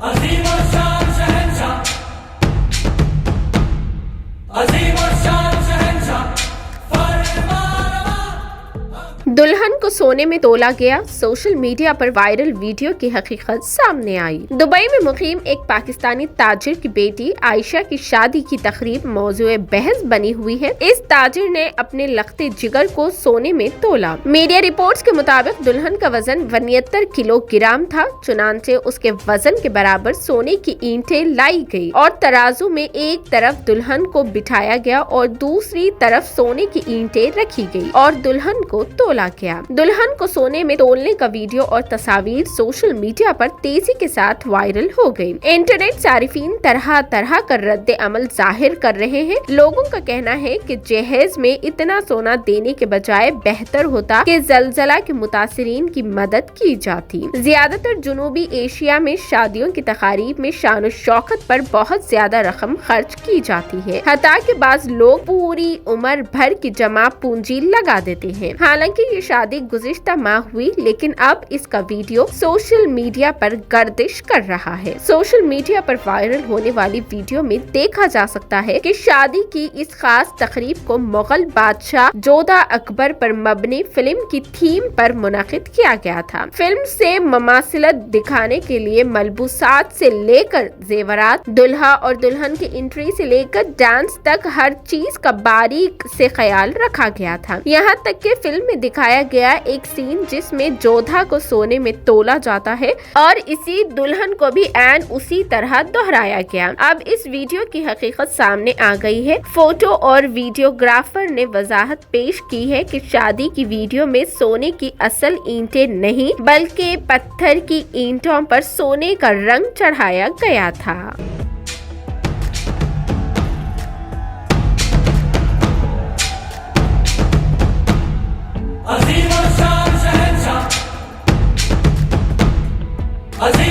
अजीम और शान शहंशाह, अजीम और शान शहंशाह, दुल्हन को सोने में तोला गया। सोशल मीडिया पर वायरल वीडियो की हकीकत सामने आई। दुबई में मुकीम एक पाकिस्तानी ताजिर की बेटी आयशा की शादी की तकरीब मौजूए बहस बनी हुई है। इस ताजिर ने अपने लखते जिगर को सोने में तोला। मीडिया रिपोर्ट्स के मुताबिक दुल्हन का वजन 72 किलोग्राम था। चुनांचे उसके वजन के बराबर सोने की ईंटें लाई गई और तराजू में एक तरफ दुल्हन को बिठाया गया और दूसरी तरफ सोने की ईंटें रखी गई और दुल्हन को तोला गया। दुल्हन को सोने में तोलने का वीडियो और तस्वीर सोशल मीडिया पर तेजी के साथ वायरल हो गई। इंटरनेट सारिफीन तरह तरह का रद्द अमल जाहिर कर रहे हैं। लोगों का कहना है कि जहेज में इतना सोना देने के बजाय बेहतर होता कि जलजला के मुतासिरीन की मदद की जाती। ज्यादातर जुनूबी एशिया में शादियों की तकारीब में शान शौकत पर बहुत ज्यादा रकम खर्च की जाती है। हता के बाद लोग पूरी उम्र भर की जमा पूंजी लगा देते हैं। हालांकि ये शादी गुज़िश्ता माह हुई, लेकिन अब इसका वीडियो सोशल मीडिया पर गर्दिश कर रहा है। सोशल मीडिया पर वायरल होने वाली वीडियो में देखा जा सकता है कि शादी की इस खास तकरीब को मुगल बादशाह जोधा अकबर पर मबनी फिल्म की थीम पर मुनक़िद किया गया था। फिल्म से ममासिलत दिखाने के लिए मलबूसात से लेकर जेवरात, दुल्हा और दुल्हन की एंट्री से लेकर डांस तक हर चीज का बारीक से ख्याल रखा गया था। यहाँ तक कि फिल्म में दिखाया गया एक सीन जिसमें जोधा को सोने में तोला जाता है और इसी दुल्हन को भी ऐन उसी तरह दोहराया गया। अब इस वीडियो की हकीकत सामने आ गई है। फोटो और वीडियोग्राफर ने वजाहत पेश की है कि शादी की वीडियो में सोने की असल ईंटें नहीं बल्कि पत्थर की ईंटों पर सोने का रंग चढ़ाया गया था। अजीम और शान शहंशाह, अजीम